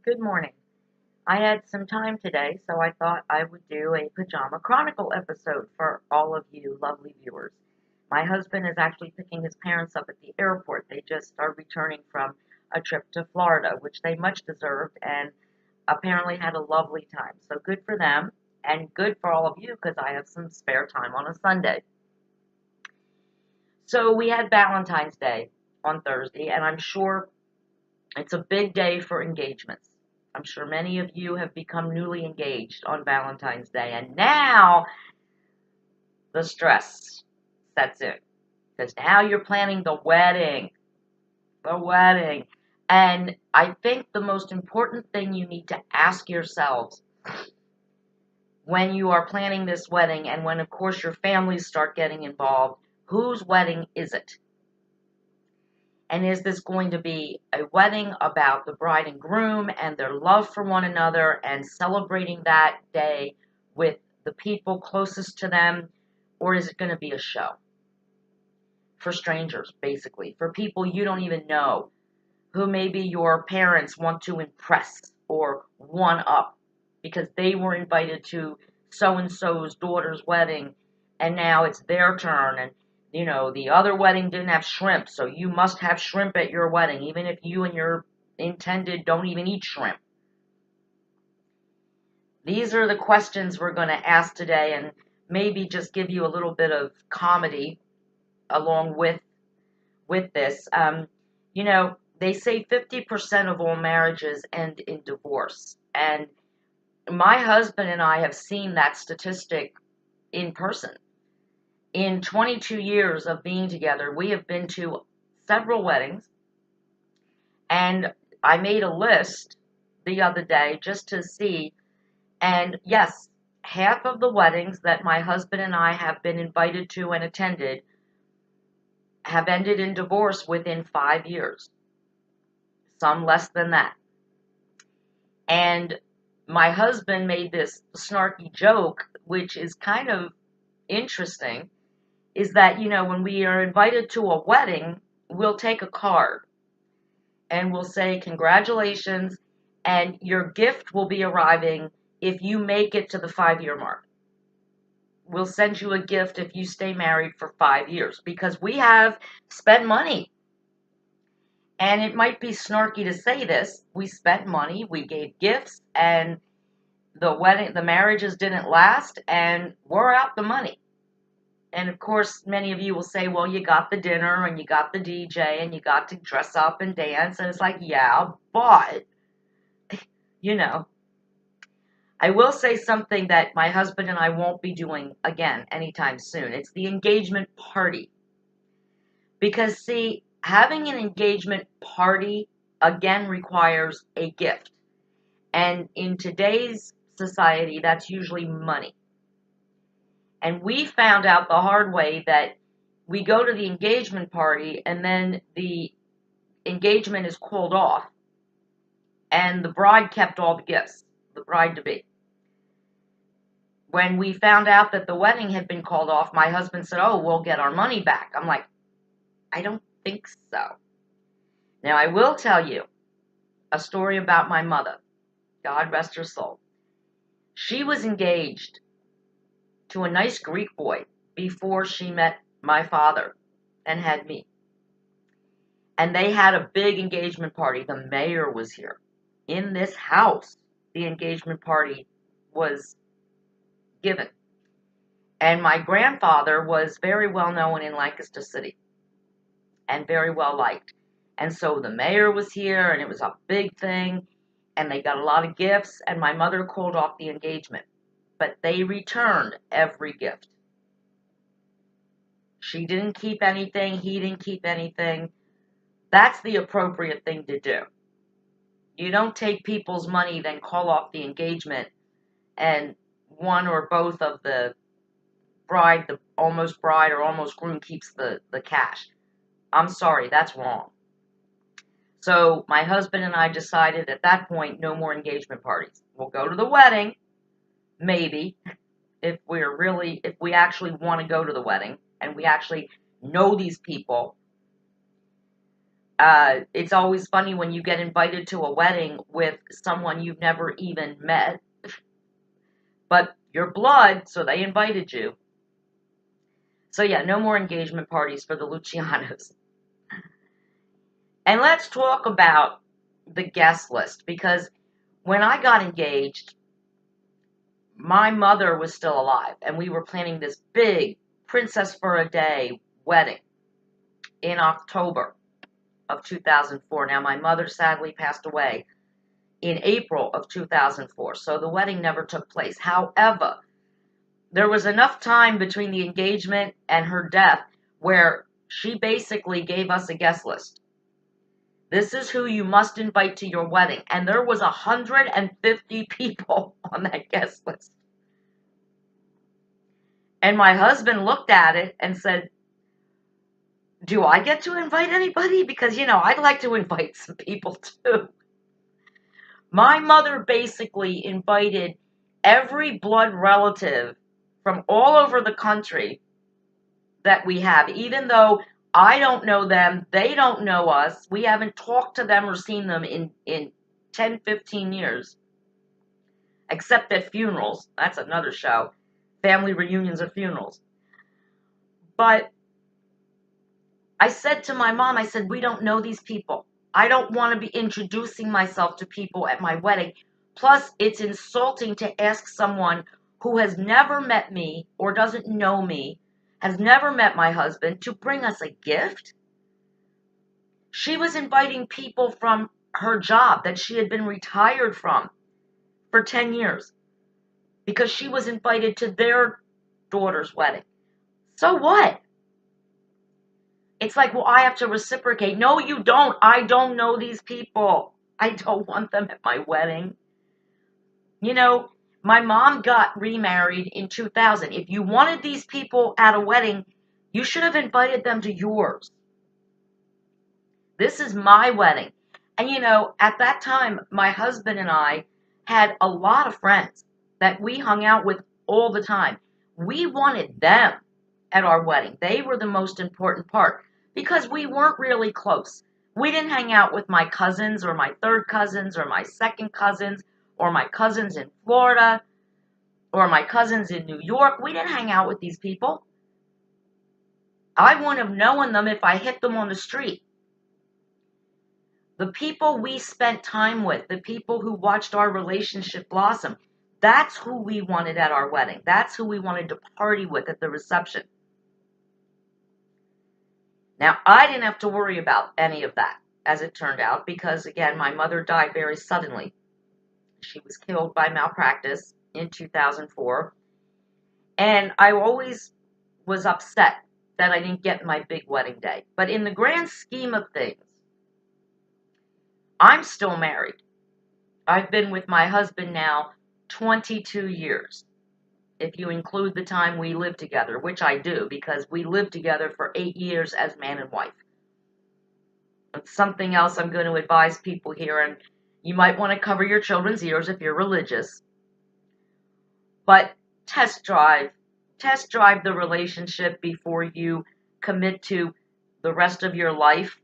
Good morning. I had some time today, so I thought I would do a Pajama Chronicle episode for all of you lovely viewers. My husband is actually picking his parents up at the airport. They just are returning from a trip to Florida, which they much deserved and apparently had a lovely time. So good for them and good for all of you because I have some spare time on a Sunday. So we had Valentine's Day on Thursday, and I'm sure it's a big day for engagements. I'm sure many of you have become newly engaged on Valentine's Day, and now the stress sets in because now you're planning the wedding. The wedding. And I think the most important thing you need to ask yourselves when you are planning this wedding, and when, of course, your families start getting involved, whose wedding is it? And is this going to be a wedding about the bride and groom and their love for one another and celebrating that day with the people closest to them? Or is it going to be a show for strangers, basically, for people you don't even know, who maybe your parents want to impress or one up because they were invited to so-and-so's daughter's wedding and now it's their turn, and the other wedding didn't have shrimp, so you must have shrimp at your wedding, even if you and your intended don't even eat shrimp. These are the questions we're going to ask today, and maybe just give you a little bit of comedy along with this. They say 50% of all marriages end in divorce, and my husband and I have seen that statistic in person. In 22 years of being together, we have been to several weddings, and I made a list the other day just to see, and yes, half of the weddings that my husband and I have been invited to and attended have ended in divorce within 5 years, some less than that. And my husband made this snarky joke, which is kind of interesting, is that, when we are invited to a wedding, we'll take a card and we'll say, congratulations, and your gift will be arriving if you make it to the 5-year mark. We'll send you a gift if you stay married for 5 years, because we have spent money. And it might be snarky to say this, we spent money, we gave gifts, and the marriages didn't last, and we're out the money. And of course, many of you will say, well, you got the dinner and you got the DJ and you got to dress up and dance. And it's like, yeah, but, I will say something that my husband and I won't be doing again anytime soon. It's the engagement party. Because, see, having an engagement party, again, requires a gift. And in today's society, that's usually money. And we found out the hard way that we go to the engagement party and then the engagement is called off and the bride kept all the gifts, the bride-to-be. When we found out that the wedding had been called off, my husband said, oh, we'll get our money back. I'm like, I don't think so. Now, I will tell you a story about my mother. God rest her soul. She was engaged to a nice Greek boy before she met my father and had me. And they had a big engagement party. The mayor was here. In this house, the engagement party was given. And my grandfather was very well known in Lancaster City and very well liked. And so the mayor was here, and it was a big thing, and they got a lot of gifts, and my mother called off the engagement. But they returned every gift. She didn't keep anything. He didn't keep anything. That's the appropriate thing to do. You don't take people's money, then call off the engagement, and one or both of the bride or almost groom keeps the cash. I'm sorry, that's wrong. So my husband and I decided at that point, no more engagement parties. We'll go to the wedding, maybe, if we actually want to go to the wedding and we actually know these people. It's always funny when you get invited to a wedding with someone you've never even met, but you're blood, so they invited you. So yeah, no more engagement parties for the Lucianos. And let's talk about the guest list, because when I got engaged, my mother was still alive, and we were planning this big princess for a day wedding in October of 2004. Now, my mother sadly passed away in April of 2004, so the wedding never took place. However, there was enough time between the engagement and her death where she basically gave us a guest list. This is who you must invite to your wedding. And there was 150 people on that guest list. And my husband looked at it and said, do I get to invite anybody? Because, I'd like to invite some people too. My mother basically invited every blood relative from all over the country that we have, even though I don't know them, they don't know us, we haven't talked to them or seen them in 10, 15 years, except at funerals. That's another show, family reunions at funerals. But I said to my mom, I said, we don't know these people. I don't want to be introducing myself to people at my wedding. Plus, it's insulting to ask someone who has never met me or doesn't know me, has never met my husband, to bring us a gift. She was inviting people from her job that she had been retired from for 10 years because she was invited to their daughter's wedding. So what? It's like, well, I have to reciprocate. No, you don't. I don't know these people. I don't want them at my wedding. My mom got remarried in 2000. If you wanted these people at a wedding, you should have invited them to yours. This is my wedding. And at that time, my husband and I had a lot of friends that we hung out with all the time. We wanted them at our wedding. They were the most important part because we weren't really close. We didn't hang out with my cousins or my third cousins or my second cousins or my cousins in Florida or my cousins in New York. We didn't hang out with these people. I wouldn't have known them if I hit them on the street. The people we spent time with, the people who watched our relationship blossom, that's who we wanted at our wedding. That's who we wanted to party with at the reception. Now, I didn't have to worry about any of that, as it turned out, because, again, my mother died very suddenly. She was killed by malpractice in 2004. And I always was upset that I didn't get my big wedding day. But in the grand scheme of things, I'm still married. I've been with my husband now 22 years, if you include the time we lived together, which I do, because we lived together for 8 years as man and wife. It's something else I'm going to advise people here, and you might want to cover your children's ears if you're religious. But test drive the relationship before you commit to the rest of your life.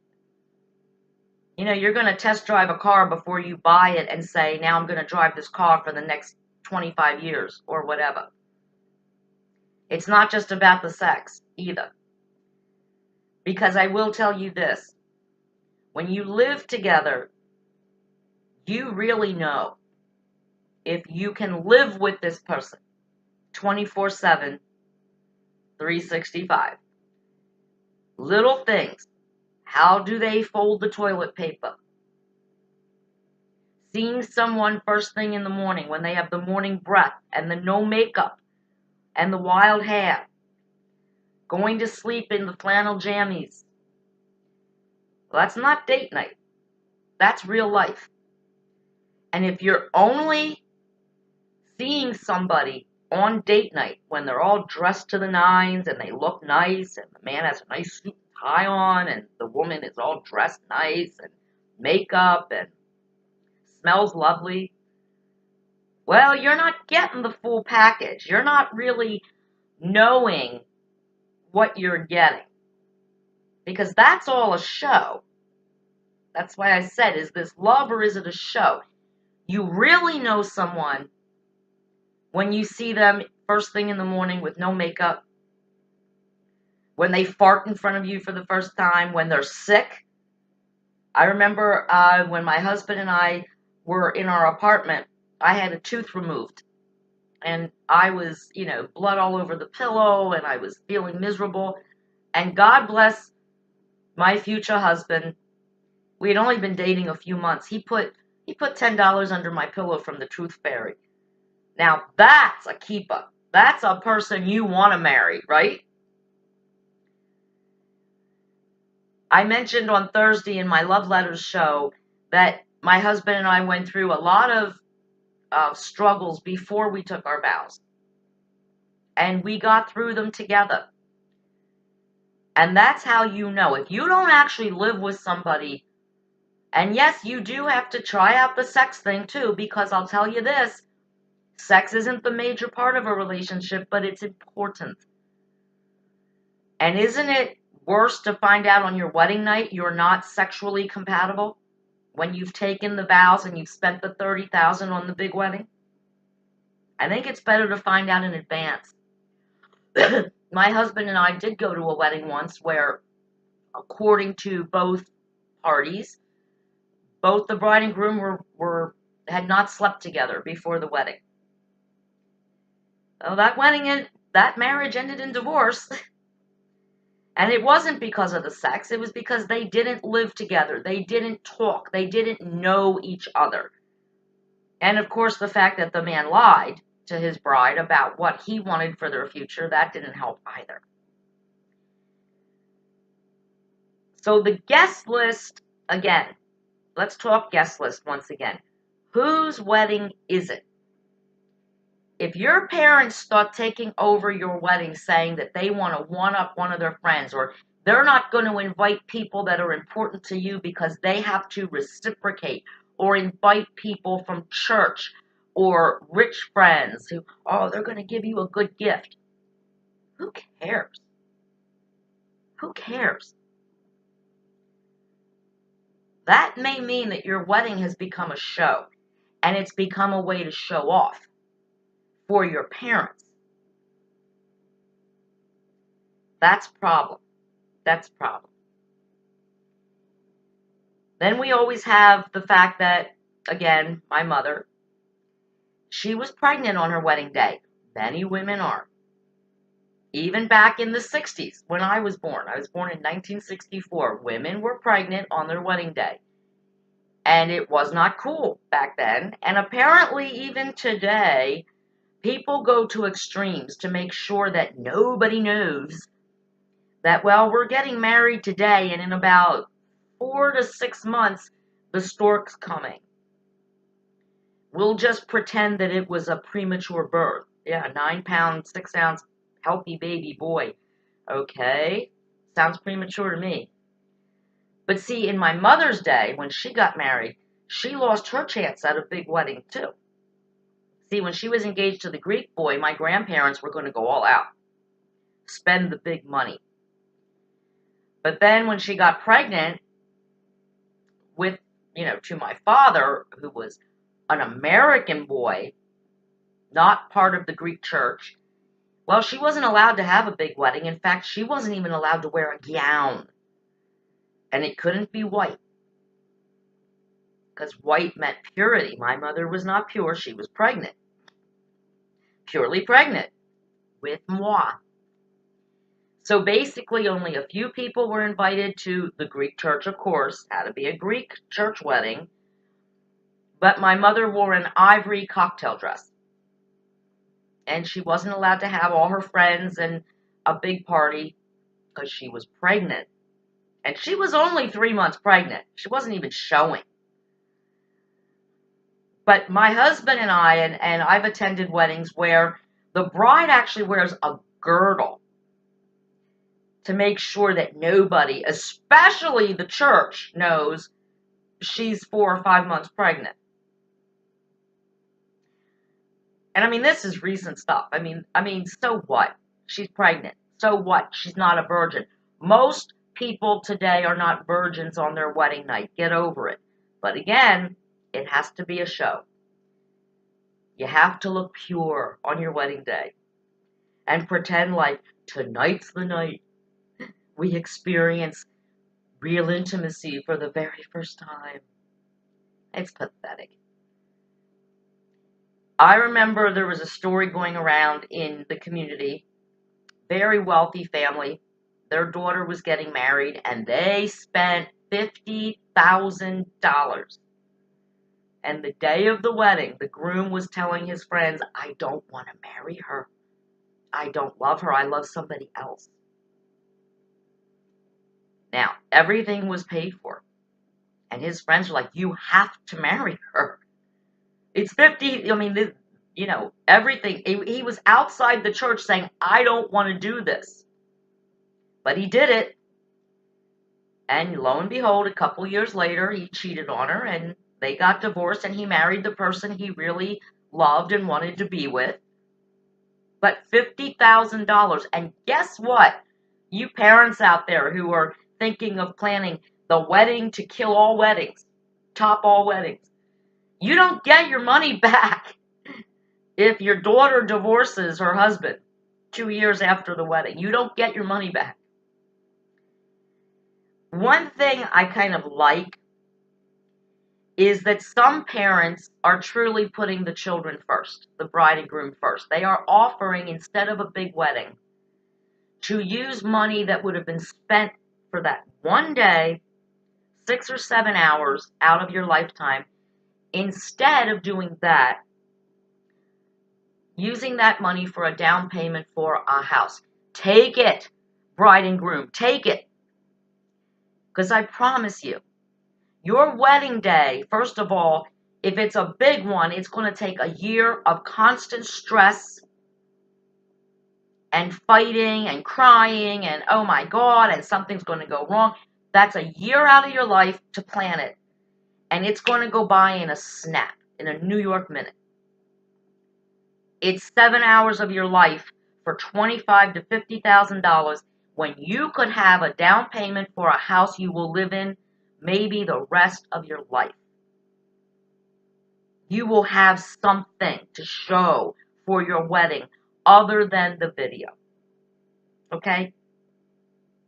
You're going to test drive a car before you buy it and say, now I'm going to drive this car for the next 25 years or whatever. It's not just about the sex either. Because I will tell you this, when you live together, you really know if you can live with this person 24/7, 365. Little things. How do they fold the toilet paper? Seeing someone first thing in the morning when they have the morning breath and the no makeup and the wild hair. Going to sleep in the flannel jammies. Well, that's not date night. That's real life. And if you're only seeing somebody on date night when they're all dressed to the nines and they look nice and the man has a nice suit and tie on and the woman is all dressed nice and makeup and smells lovely, well, you're not getting the full package. You're not really knowing what you're getting, because that's all a show. That's why I said, is this love or is it a show? You really know someone when you see them first thing in the morning with no makeup, when they fart in front of you for the first time, when they're sick. I remember when my husband and I were in our apartment, I had a tooth removed. And I was, blood all over the pillow, and I was feeling miserable. And God bless my future husband. We had only been dating a few months. He put $10 under my pillow from the Tooth Fairy. Now that's a keeper. That's a person you want to marry, right? I mentioned on Thursday in my Love Letters show that my husband and I went through a lot of struggles before we took our vows. And we got through them together. And that's how you know. If you don't actually live with somebody, and yes, you do have to try out the sex thing too, because I'll tell you this, sex isn't the major part of a relationship, but it's important. And isn't it worse to find out on your wedding night you're not sexually compatible when you've taken the vows and you've spent the $30,000 on the big wedding? I think it's better to find out in advance. My husband and I did go to a wedding once where, according to both parties, both the bride and groom had not slept together before the wedding. So that marriage ended in divorce. And it wasn't because of the sex. It was because they didn't live together. They didn't talk. They didn't know each other. And of course, the fact that the man lied to his bride about what he wanted for their future, that didn't help either. So the guest list, again, let's talk guest list once again. Whose wedding is it? If your parents start taking over your wedding saying that they want to one-up one of their friends, or they're not going to invite people that are important to you because they have to reciprocate, or invite people from church or rich friends who, they're going to give you a good gift. Who cares? Who cares? That may mean that your wedding has become a show, and it's become a way to show off for your parents. That's a problem. That's a problem. Then we always have the fact that, again, my mother, she was pregnant on her wedding day. Many women are. Even back in the 60s, when I was born in 1964, women were pregnant on their wedding day. And it was not cool back then. And apparently, even today, people go to extremes to make sure that nobody knows that, well, we're getting married today, and in about 4 to 6 months, the stork's coming. We'll just pretend that it was a premature birth. Yeah, 9-pound, 6-ounce, healthy baby boy. Okay, sounds premature to me. But see, in my mother's day, when she got married, she lost her chance at a big wedding too. See, when she was engaged to the Greek boy, my grandparents were going to go all out, spend the big money. But then when she got pregnant with, to my father, who was an American boy, not part of the Greek church, well, she wasn't allowed to have a big wedding. In fact, she wasn't even allowed to wear a gown. And it couldn't be white, because white meant purity. My mother was not pure. She was pregnant. Purely pregnant with moi. So basically, only a few people were invited to the Greek church, of course. Had to be a Greek church wedding. But my mother wore an ivory cocktail dress. And she wasn't allowed to have all her friends and a big party because she was pregnant. And she was only 3 months pregnant. She wasn't even showing. But my husband and I, and I've attended weddings where the bride actually wears a girdle to make sure that nobody, especially the church, knows she's 4 or 5 months pregnant. And I mean, this is recent stuff. I mean, so what? She's pregnant. So what? She's not a virgin. Most people today are not virgins on their wedding night. Get over it. But again, it has to be a show. You have to look pure on your wedding day and pretend like tonight's the night we experience real intimacy for the very first time. It's pathetic. I remember there was a story going around in the community. Very wealthy family. Their daughter was getting married, and they spent $50,000. And the day of the wedding, the groom was telling his friends, I don't want to marry her. I don't love her. I love somebody else. Now, everything was paid for. And his friends were like, you have to marry her. It's 50, I mean, everything. He was outside the church saying, I don't want to do this. But he did it. And lo and behold, a couple years later, he cheated on her and they got divorced and he married the person he really loved and wanted to be with. But $50,000. And guess what? You parents out there who are thinking of planning the wedding to kill all weddings, top all weddings, you don't get your money back if your daughter divorces her husband 2 years after the wedding. You don't get your money back. One thing I kind of like is that some parents are truly putting the children first, the bride and groom first. They are offering, instead of a big wedding, to use money that would have been spent for that one day, 6 or 7 hours out of your lifetime, instead of doing that, using that money for a down payment for a house. Take it, bride and groom, take it. Because I promise you, your wedding day, first of all, if it's a big one, it's going to take a year of constant stress and fighting and crying and, oh my God, and something's going to go wrong. That's a year out of your life to plan it. And it's going to go by in a snap, in a New York minute. It's 7 hours of your life for $25,000 to $50,000 when you could have a down payment for a house you will live in maybe the rest of your life. You will have something to show for your wedding other than the video. Okay?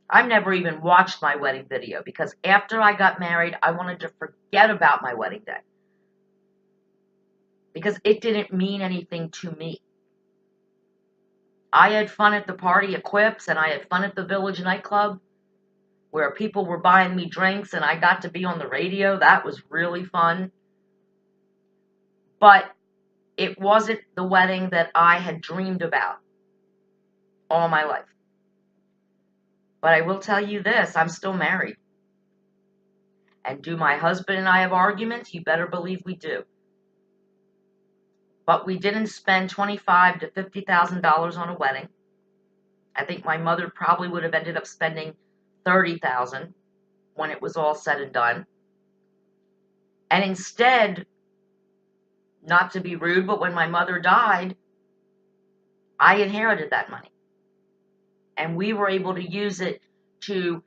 I've never even watched my wedding video because after I got married, I wanted to forget about my wedding day. Because it didn't mean anything to me. I had fun at the party at Quips, and I had fun at the Village nightclub, where people were buying me drinks, and I got to be on the radio. That was really fun. But it wasn't the wedding that I had dreamed about all my life. But I will tell you this, I'm still married. And do my husband and I have arguments? You better believe we do. But we didn't spend $25,000 to $50,000 on a wedding. I think my mother probably would have ended up spending $30,000 when it was all said and done. And instead, not to be rude, but when my mother died, I inherited that money. And we were able to use it to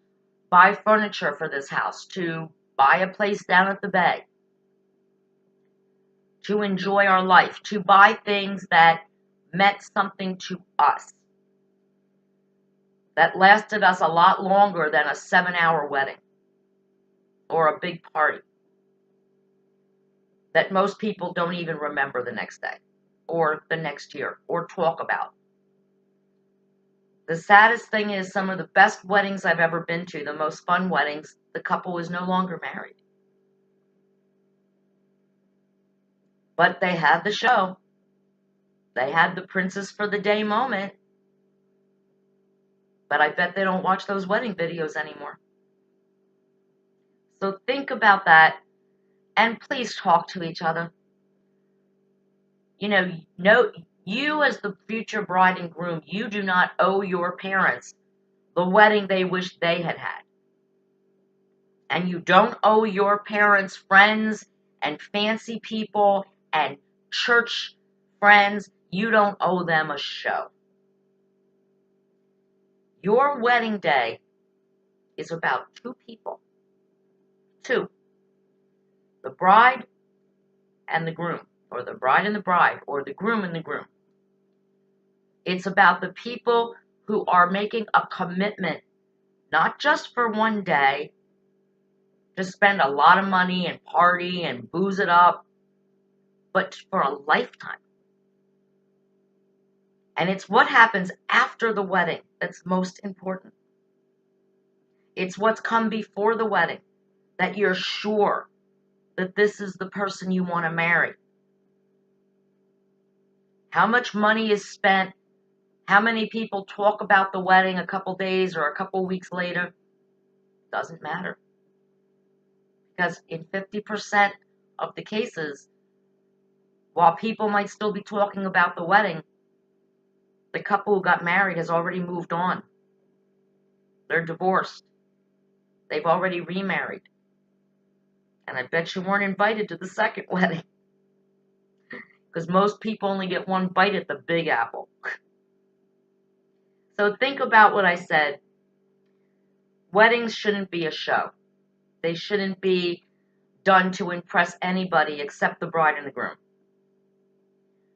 buy furniture for this house, to buy a place down at the bay, to enjoy our life, to buy things that meant something to us, that lasted us a lot longer than a 7-hour wedding or a big party that most people don't even remember the next day or the next year or talk about. The saddest thing is some of the best weddings I've ever been to, the most fun weddings, the couple is no longer married. But they had the show. They had the princess for the day moment. But I bet they don't watch those wedding videos anymore. So think about that. And please talk to each other. You as the future bride and groom, you do not owe your parents the wedding they wish they had had. And you don't owe your parents friends and fancy people and church friends. You don't owe them a show. Your wedding day is about two people. Two. The bride and the groom, or the bride and the bride, or the groom and the groom. It's about the people who are making a commitment, not just for one day, to spend a lot of money and party and booze it up, but for a lifetime. And it's what happens after the wedding that's most important. It's what's come before the wedding that you're sure that this is the person you want to marry. How much money is spent? How many people talk about the wedding a couple days or a couple weeks later? Doesn't matter. Because in 50% of the cases, while people might still be talking about the wedding, the couple who got married has already moved on. They're divorced. They've already remarried. And I bet you weren't invited to the second wedding. Because most people only get one bite at the Big Apple. So think about what I said. Weddings shouldn't be a show. They shouldn't be done to impress anybody except the bride and the groom.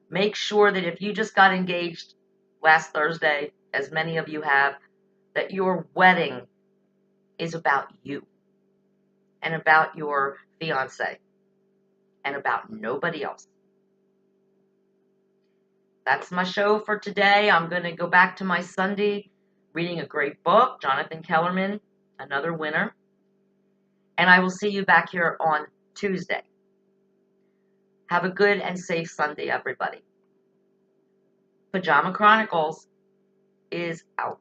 Make sure that if you just got engaged last Thursday, as many of you have, that your wedding is about you and about your fiance and about nobody else. That's my show for today. I'm going to go back to my Sunday reading a great book, Jonathan Kellerman, another winner. And I will see you back here on Tuesday. Have a good and safe Sunday, everybody. Pajama Chronicles is out.